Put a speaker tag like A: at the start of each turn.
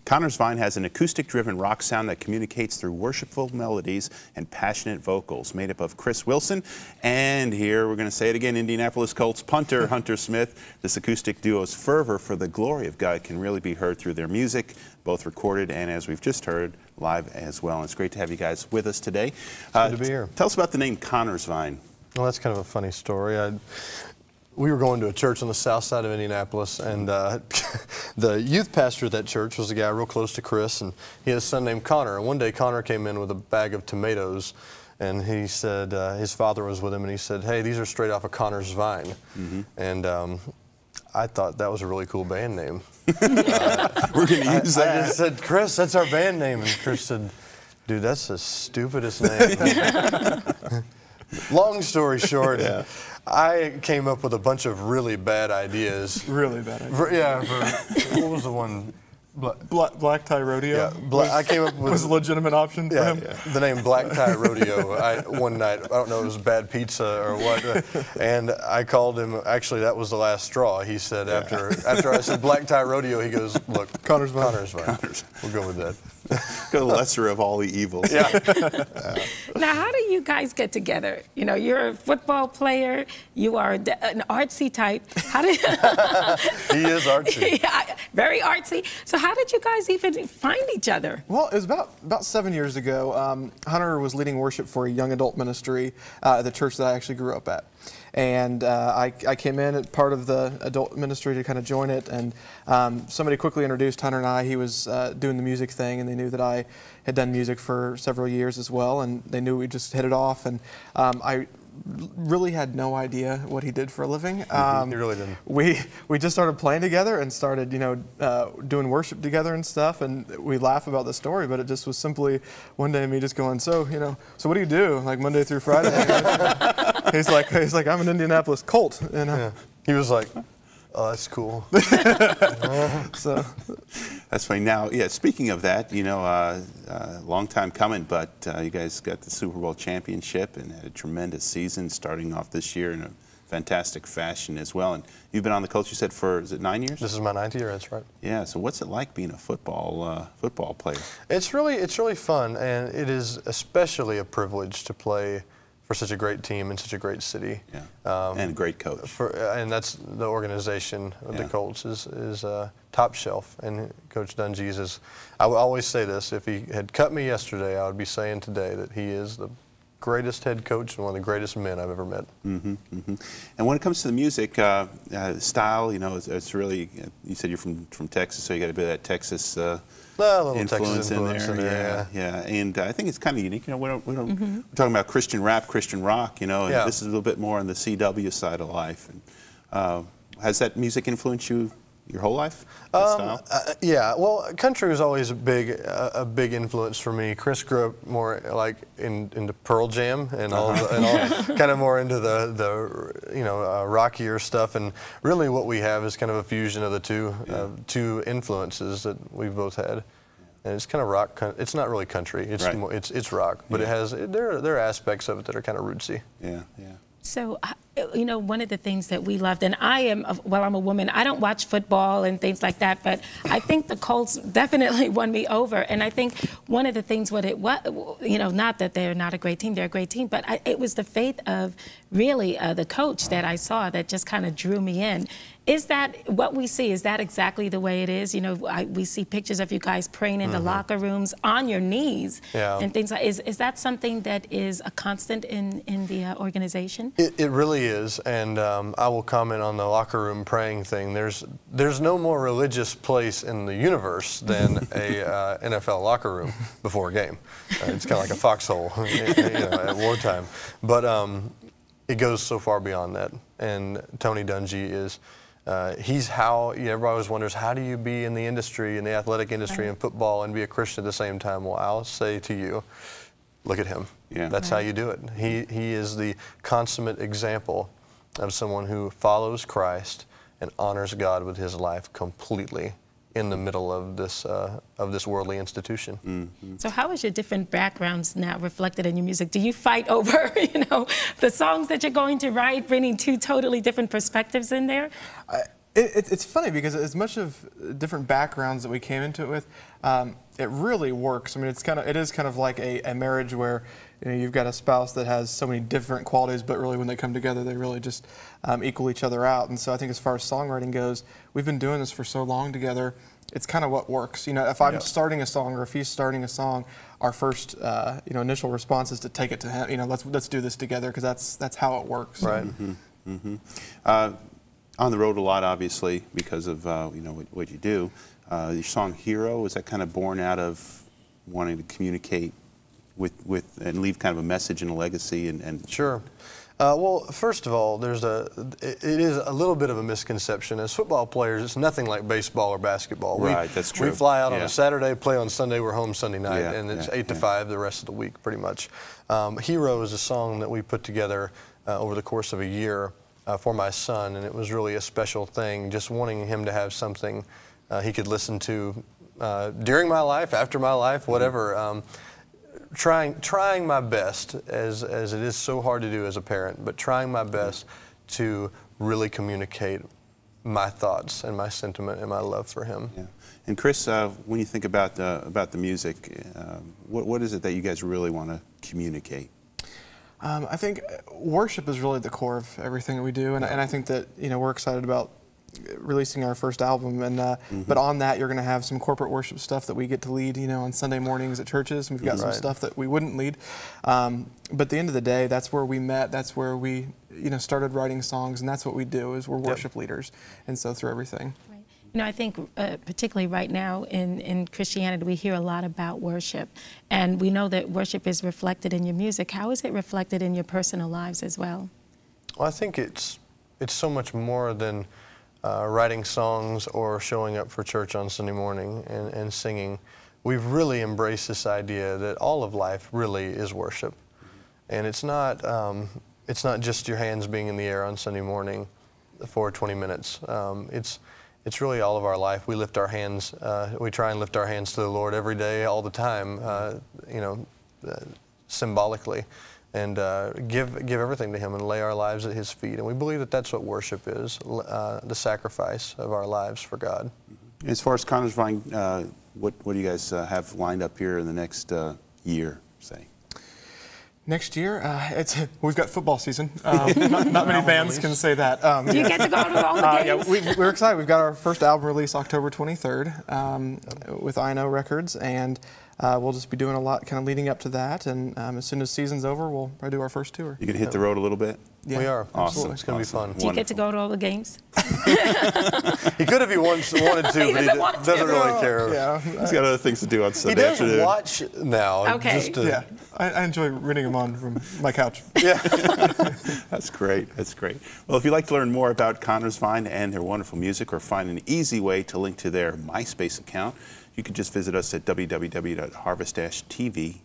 A: Connersvine has an acoustic-driven rock sound that communicates through worshipful melodies and passionate vocals, made up of Chris Wilson and here, we're going to say it again, Indianapolis Colts punter Hunter Smith. This acoustic duo's fervor for the glory of God can really be heard through their music, both recorded and, as we've just heard, live as well. And it's great to have you guys with us today.
B: Good to be here.
A: Tell us about the name Connersvine.
B: Well, that's kind of a funny story. We were going to a church on the south side of Indianapolis, and the youth pastor at that church was a guy real close to Chris, and he had a son named Connor. And one day Connor came in with a bag of tomatoes, and he said, his father was with him, and he said, "Hey, these are straight off of Connersvine." And I thought that was a really cool band name.
A: We're going to use that.
B: I just said, "Chris, that's our band name." And Chris said, "Dude, that's the stupidest name." Long story short, I came up with a bunch of really bad ideas.
C: Really bad ideas.
B: What was the one?
C: Black Tie Rodeo.
B: Yeah, I came up with
C: was a legitimate option for him.
B: The name Black Tie Rodeo. One night, I don't know if it was bad pizza or what, and I called him. Actually, that was the last straw. He said after I said Black Tie Rodeo, he goes, "Look, Connersvine. We'll go with that."
A: The lesser of all the evils.
D: Now, how do you guys get together? You know, you're a football player. You are an artsy type. How did
B: He is artsy.
D: Yeah, very artsy. So how did you guys even find each other?
C: Well, it was about 7 years ago. Hunter was leading worship for a young adult ministry at the church that I actually grew up at. And I came in as part of the adult ministry to kind of join it, and somebody quickly introduced Hunter and I. He was doing the music thing, and they knew that I had done music for several years as well, and they knew we just hit it off. And I really had no idea what he did for a living.
B: You really didn't.
C: We just started playing together and started, doing worship together and stuff, and we laugh about the story, but it just was simply one day me just going, so what do you do, like Monday through Friday? He's like, I'm an Indianapolis Colt, and
B: he was like, "Oh, that's cool."
C: So
A: that's funny. Now, speaking of that, long time coming, but you guys got the Super Bowl championship and had a tremendous season starting off this year in a fantastic fashion as well. And you've been on the Colts, you said, for, is it 9 years?
B: This is my 9th year, that's right.
A: Yeah, so what's it like being a football player?
B: It's really fun, and it is especially a privilege to play for such a great team in such a great city.
A: Yeah. And a great coach.
B: And that's the organization of the Colts is top shelf. And Coach Dungy's is, I would always say this, if he had cut me yesterday, I would be saying today that he is the greatest head coach and one of the greatest men I've ever met.
A: And when it comes to the music style, it's really, you said you're from Texas, so you got a bit of that Texas influence in there. Yeah. And I think it's kind of unique. We're talking about Christian rap, Christian rock. And this is a little bit more on the CW side of life. And, has that music influenced you your whole life?
B: Yeah. Well, country was always a big influence for me. Chris grew up more like into Pearl Jam and all kind of more into the rockier stuff. And really, what we have is kind of a fusion of the two influences that we've both had. And it's kind of rock. It's not really country. It's more, it's rock, but it has there are aspects of it that are kind of rootsy.
A: Yeah.
D: So, one of the things that we loved, and I'm a woman, I don't watch football and things like that, but I think the Colts definitely won me over. And I think one of the things what it was, not that they're not a great team, they're a great team, but it was the faith of really the coach that I saw that just kind of drew me in. Is that what we see? Is that exactly the way it is? We see pictures of you guys praying in the locker rooms on your knees and things like. Is that something that is a constant in the organization?
B: It really is, and I will comment on the locker room praying thing. There's no more religious place in the universe than a NFL locker room before a game. It's kind of like a foxhole, at wartime. But it goes so far beyond that. And Tony Dungy is. He's how everybody always wonders, how do you be in the industry, in the athletic industry, in football, and be a Christian at the same time? Well, I'll say to you, look at him. That's how you do it. He is the consummate example of someone who follows Christ and honors God with his life completely in the middle of this worldly institution.
D: So how is your different backgrounds now reflected in your music? Do you fight over, the songs that you're going to write, bringing two totally different perspectives in there?
C: It's funny because as much of different backgrounds that we came into it with, it really works. I mean, it is kind of like a marriage where you've got a spouse that has so many different qualities, but really when they come together, they really just equal each other out. And so I think as far as songwriting goes, we've been doing this for so long together. It's kind of what works. If I'm starting a song or if he's starting a song, our first initial response is to take it to him. Let's do this together because that's how it works.
B: Right.
A: On the road a lot, obviously, because of what you do. Your song "Hero," is that kind of born out of wanting to communicate with and leave kind of a message and a legacy? And
B: Sure. Well, first of all, it is a little bit of a misconception. As football players, it's nothing like baseball or basketball.
A: Right, that's true.
B: We fly out on a Saturday, play on Sunday, we're home Sunday night, and it's 8 to 5 the rest of the week, pretty much. "Hero" is a song that we put together over the course of a year for my son, and it was really a special thing, just wanting him to have something he could listen to during my life, after my life, whatever. Trying my best, as it is so hard to do as a parent, but trying my best to really communicate my thoughts and my sentiment and my love for him.
A: Yeah. And Chris, when you think about the music, what is it that you guys really want to communicate?
C: I think worship is really the core of everything that we do, and I think that we're excited about releasing our first album, and but on that you're going to have some corporate worship stuff that we get to lead, on Sunday mornings at churches, and we've got some stuff that we wouldn't lead. But at the end of the day, that's where we met. That's where we started writing songs, and that's what we do. Is we're worship leaders, and so through everything.
D: I think particularly right now in Christianity, we hear a lot about worship. And we know that worship is reflected in your music. How is it reflected in your personal lives as well?
B: Well, I think it's so much more than writing songs or showing up for church on Sunday morning and singing. We've really embraced this idea that all of life really is worship. And it's not just your hands being in the air on Sunday morning for 20 minutes. It's really all of our life. We lift our hands. We try and lift our hands to the Lord every day, all the time, symbolically, and give everything to Him and lay our lives at His feet. And we believe that that's what worship is, the sacrifice of our lives for God.
A: As far as Connersvine, what do you guys have lined up here in the next year, say?
C: Next year, we've got football season. Not many bands can say that.
D: Do you get to go to all the games?
C: Yeah, we're excited. We've got our first album release October 23rd with I Know Records, and we'll just be doing a lot kind of leading up to that. And as soon as season's over, we'll probably do our first tour.
A: You going to hit the road a little bit?
C: Yeah,
B: we are.
A: Awesome.
B: It's going to be fun.
D: Do you get to go to all the games?
B: He could if he wanted to, but he doesn't really care.
A: Yeah. He's got other things to do on Sunday afternoon.
B: He does watch now.
D: Okay.
C: Yeah, I enjoy reading them on from my couch.
B: Yeah.
A: That's great. That's great. Well, if you'd like to learn more about Connersvine and their wonderful music, or find an easy way to link to their MySpace account, you can just visit us at www.harvest-tv.com.